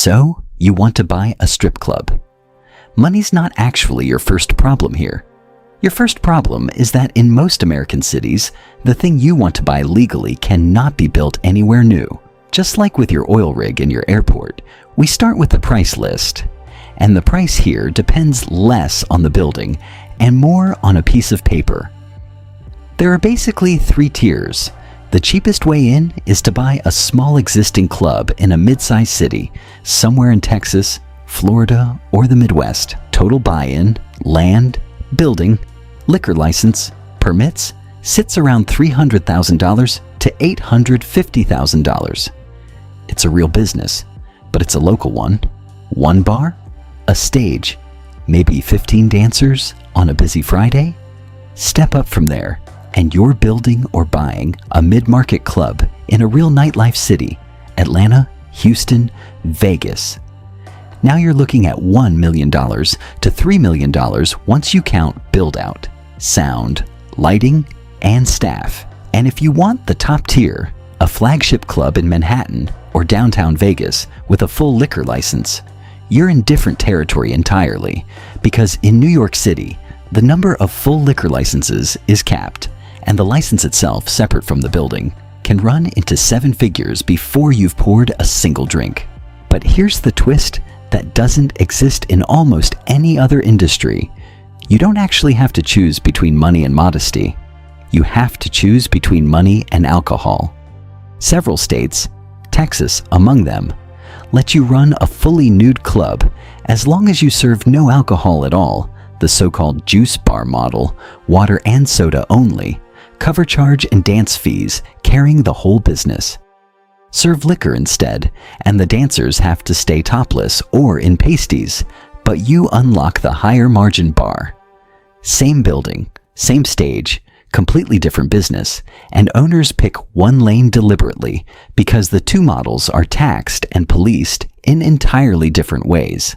So, you want to buy a strip club. Money's not actually your first problem here. Your first problem is that in most American cities, the thing you want to buy legally cannot be built anywhere new. Just like with your oil rig and your airport, we start with the price list. And the price here depends less on the building and more on a piece of paper. There are basically 3 tiers. The cheapest way in is to buy a small existing club in a mid-sized city, somewhere in Texas, Florida, or the Midwest. Total buy-in, land, building, liquor license, permits, sits around $300,000 to $850,000. It's a real business, but it's a local one. One bar, a stage, maybe 15 dancers on a busy Friday. Step up from there, and you're building or buying a mid-market club in a real nightlife city, Atlanta, Houston, Vegas. Now you're looking at $1 million to $3 million once you count build-out, sound, lighting, and staff. And if you want the top tier, a flagship club in Manhattan or downtown Vegas with a full liquor license, you're in different territory entirely, because in New York City, the number of full liquor licenses is capped, and the license itself, separate from the building, can run into 7 figures before you've poured a single drink. But here's the twist that doesn't exist in almost any other industry. You don't actually have to choose between money and modesty. You have to choose between money and alcohol. Several states, Texas among them, let you run a fully nude club as long as you serve no alcohol at all, the so-called juice bar model, water and soda only, cover charge and dance fees carrying the whole business. Serve liquor instead, and the dancers have to stay topless or in pasties, but you unlock the higher margin bar. Same building, same stage, completely different business, and owners pick one lane deliberately because the 2 models are taxed and policed in entirely different ways.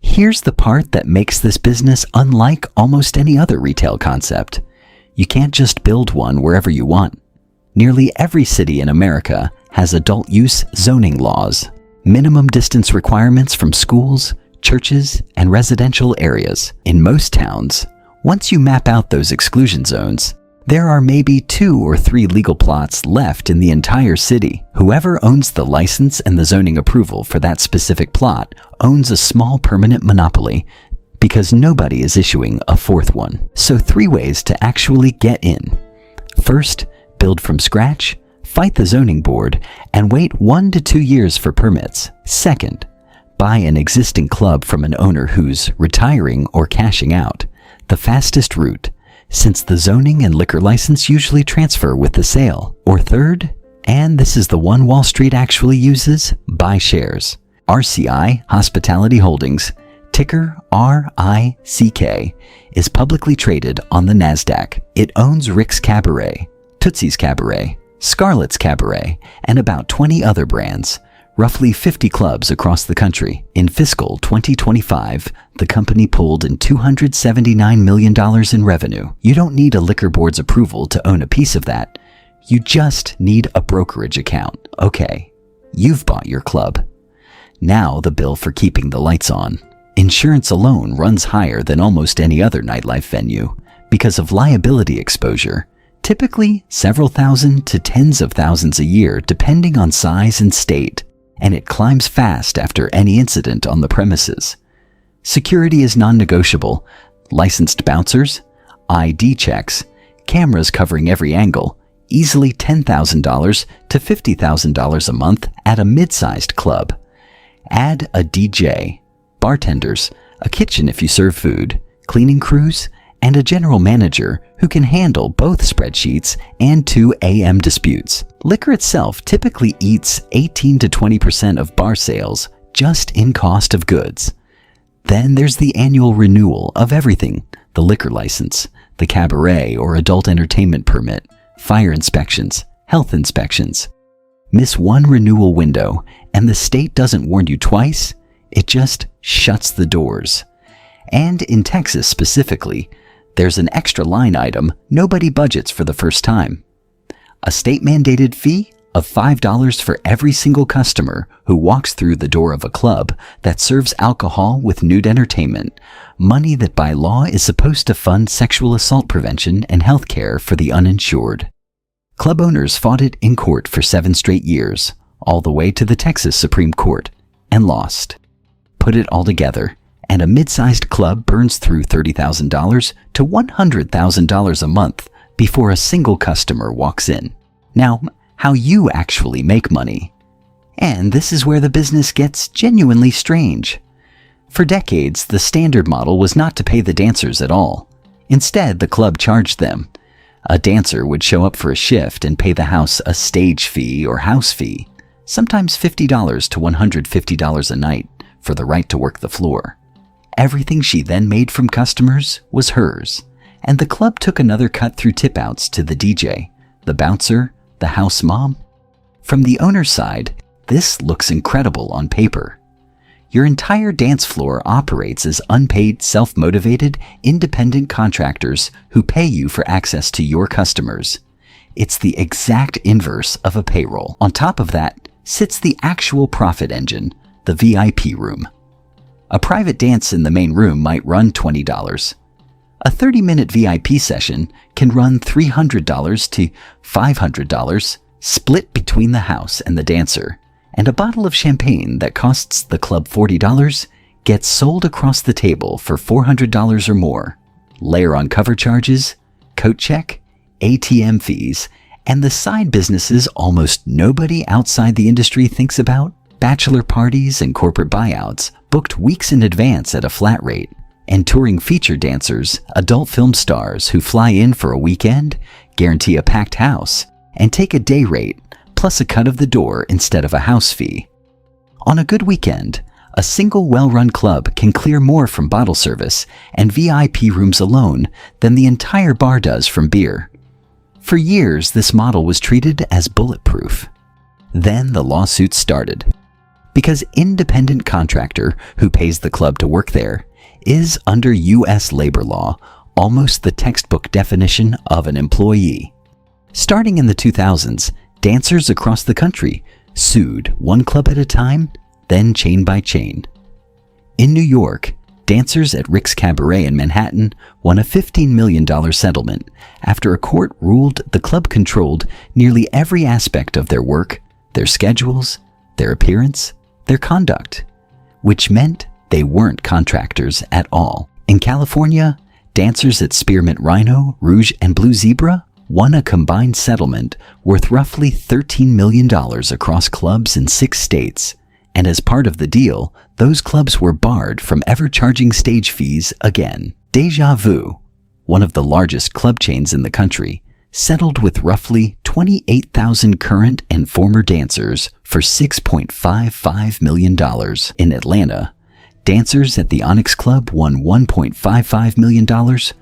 Here's the part that makes this business unlike almost any other retail concept. You can't just build one wherever you want. Nearly every city in America has adult use zoning laws, minimum distance requirements from schools, churches, and residential areas. In most towns, once you map out those exclusion zones, there are maybe 2 or 3 legal plots left in the entire city. Whoever owns the license and the zoning approval for that specific plot owns a small permanent monopoly, because nobody is issuing a 4th one. So 3 ways to actually get in. First, build from scratch, fight the zoning board, and wait 1 to 2 years for permits. Second, buy an existing club from an owner who's retiring or cashing out, the fastest route, since the zoning and liquor license usually transfer with the sale. Or third, and this is the one Wall Street actually uses, buy shares. RCI Hospitality Holdings, ticker RICK, is publicly traded on the NASDAQ. It owns Rick's Cabaret, Tootsie's Cabaret, Scarlett's Cabaret, and about 20 other brands, roughly 50 clubs across the country. In fiscal 2025, the company pulled in $279 million in revenue. You don't need a liquor board's approval to own a piece of that. You just need a brokerage account. Okay, you've bought your club. Now the bill for keeping the lights on. Insurance alone runs higher than almost any other nightlife venue because of liability exposure. Typically several thousand to tens of thousands a year depending on size and state, and it climbs fast after any incident on the premises. Security is non-negotiable. Licensed bouncers, ID checks, cameras covering every angle, easily $10,000 to $50,000 a month at a mid-sized club. Add a DJ, bartenders, a kitchen if you serve food, cleaning crews, and a general manager who can handle both spreadsheets and 2 AM disputes. Liquor itself typically eats 18 to 20% of bar sales just in cost of goods. Then there's the annual renewal of everything: the liquor license, the cabaret or adult entertainment permit, fire inspections, health inspections. Miss one renewal window and the state doesn't warn you twice, it just shuts the doors. And in Texas specifically, there's an extra line item nobody budgets for the first time: a state-mandated fee of $5 for every single customer who walks through the door of a club that serves alcohol with nude entertainment, money that by law is supposed to fund sexual assault prevention and health care for the uninsured. Club owners fought it in court for 7 straight years, all the way to the Texas Supreme Court, and lost. Put it all together, and a mid-sized club burns through $30,000 to $100,000 a month before a single customer walks in. Now, how you actually make money. And this is where the business gets genuinely strange. For decades, the standard model was not to pay the dancers at all. Instead, the club charged them. A dancer would show up for a shift and pay the house a stage fee or house fee, sometimes $50 to $150 a night for the right to work the floor. Everything she then made from customers was hers, and the club took another cut through tip-outs to the DJ, the bouncer, the house mom. From the owner's side, this looks incredible on paper. Your entire dance floor operates as unpaid, self-motivated, independent contractors who pay you for access to your customers. It's the exact inverse of a payroll. On top of that sits the actual profit engine, the VIP room. A private dance in the main room might run $20. A 30-minute VIP session can run $300 to $500, split between the house and the dancer, and a bottle of champagne that costs the club $40 gets sold across the table for $400 or more. Layer on cover charges, coat check, ATM fees, and the side businesses almost nobody outside the industry thinks about, bachelor parties and corporate buyouts booked weeks in advance at a flat rate, and touring feature dancers, adult film stars who fly in for a weekend, guarantee a packed house, and take a day rate plus a cut of the door instead of a house fee. On a good weekend, a single well-run club can clear more from bottle service and VIP rooms alone than the entire bar does from beer. For years, this model was treated as bulletproof. Then the lawsuits started. Because independent contractor who pays the club to work there is, under U.S. labor law, almost the textbook definition of an employee. Starting in the 2000s, dancers across the country sued one club at a time, then chain by chain. In New York, dancers at Rick's Cabaret in Manhattan won a $15 million settlement after a court ruled the club controlled nearly every aspect of their work, their schedules, their appearance, their conduct, which meant they weren't contractors at all. In California, dancers at Spearmint Rhino, Rouge, and Blue Zebra won a combined settlement worth roughly $13 million across clubs in 6 states, and as part of the deal, those clubs were barred from ever charging stage fees again. Deja Vu, one of the largest club chains in the country, settled with roughly 28,000 current and former dancers for $6.55 million. In Atlanta, dancers at the Onyx Club won $1.55 million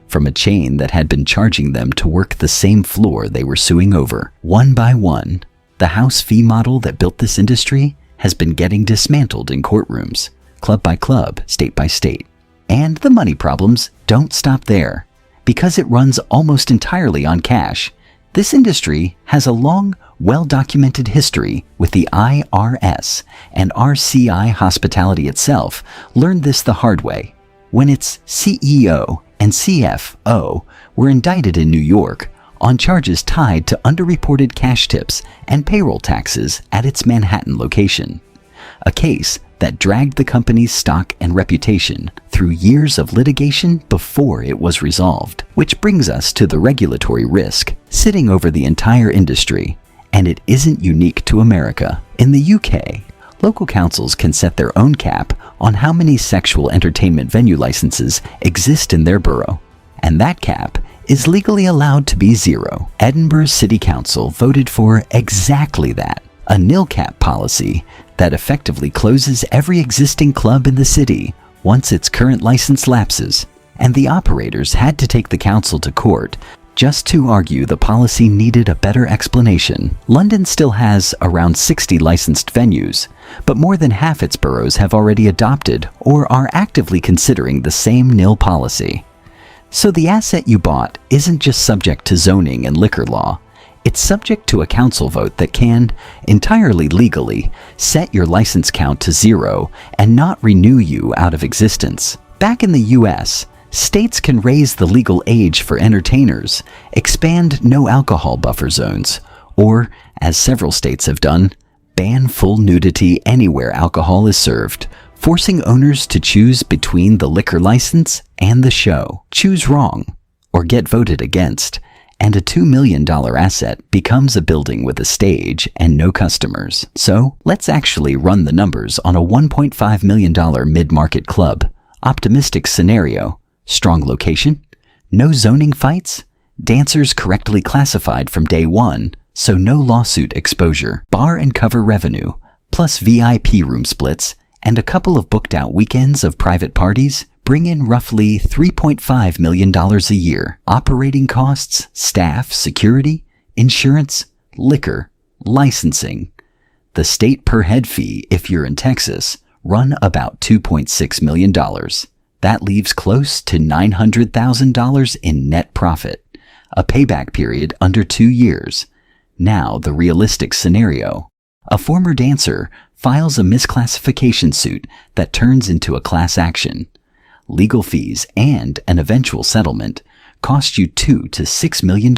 from a chain that had been charging them to work the same floor they were suing over. One by one, the house fee model that built this industry has been getting dismantled in courtrooms, club by club, state by state. And the money problems don't stop there. Because it runs almost entirely on cash, this industry has a long, well-documented history with the IRS, and RCI Hospitality itself learned this the hard way when its CEO and CFO were indicted in New York on charges tied to underreported cash tips and payroll taxes at its Manhattan location, a case that dragged the company's stock and reputation through years of litigation before it was resolved. Which brings us to the regulatory risk sitting over the entire industry, and it isn't unique to America. In the UK, local councils can set their own cap on how many sexual entertainment venue licenses exist in their borough, and that cap is legally allowed to be 0. Edinburgh City Council voted for exactly that, a nil cap policy that effectively closes every existing club in the city once its current license lapses, and the operators had to take the council to court just to argue the policy needed a better explanation. London still has around 60 licensed venues, but more than half its boroughs have already adopted or are actively considering the same nil policy. So the asset you bought isn't just subject to zoning and liquor law, It's subject to a council vote that can, entirely legally, set your license count to 0 and not renew you out of existence. Back in the US, states can raise the legal age for entertainers, expand no alcohol buffer zones, or, as several states have done, ban full nudity anywhere alcohol is served, forcing owners to choose between the liquor license and the show. Choose wrong, or get voted against, and a $2 million asset becomes a building with a stage and no customers. So, let's actually run the numbers on a $1.5 million mid-market club. Optimistic scenario: strong location, no zoning fights, dancers correctly classified from day one, so no lawsuit exposure, bar and cover revenue, plus VIP room splits, and a couple of booked out weekends of private parties bring in roughly $3.5 million a year. Operating costs, staff, security, insurance, liquor, licensing. The state per head fee, if you're in Texas, run about $2.6 million. That leaves close to $900,000 in net profit. A payback period under 2 years. Now the realistic scenario. A former dancer files a misclassification suit that turns into a class action. Legal fees and an eventual settlement cost you $2 to $6 million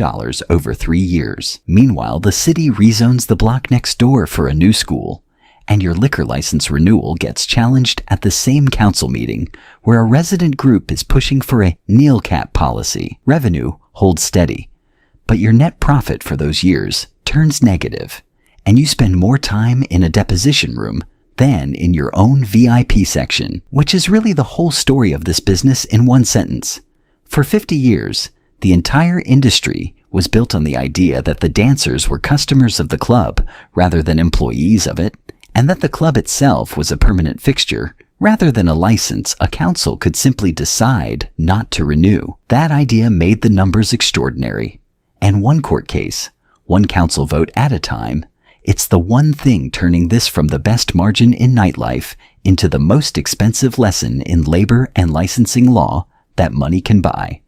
over 3 years. Meanwhile, the city rezones the block next door for a new school, and your liquor license renewal gets challenged at the same council meeting where a resident group is pushing for a nil cap policy. Revenue holds steady, but your net profit for those years turns negative, and you spend more time in a deposition room than in your own VIP section, which is really the whole story of this business in one sentence. For 50 years, the entire industry was built on the idea that the dancers were customers of the club rather than employees of it, and that the club itself was a permanent fixture. Rather than a license, a council could simply decide not to renew. That idea made the numbers extraordinary. And one court case, one council vote at a time, it's the one thing turning this from the best margin in nightlife into the most expensive lesson in labor and licensing law that money can buy.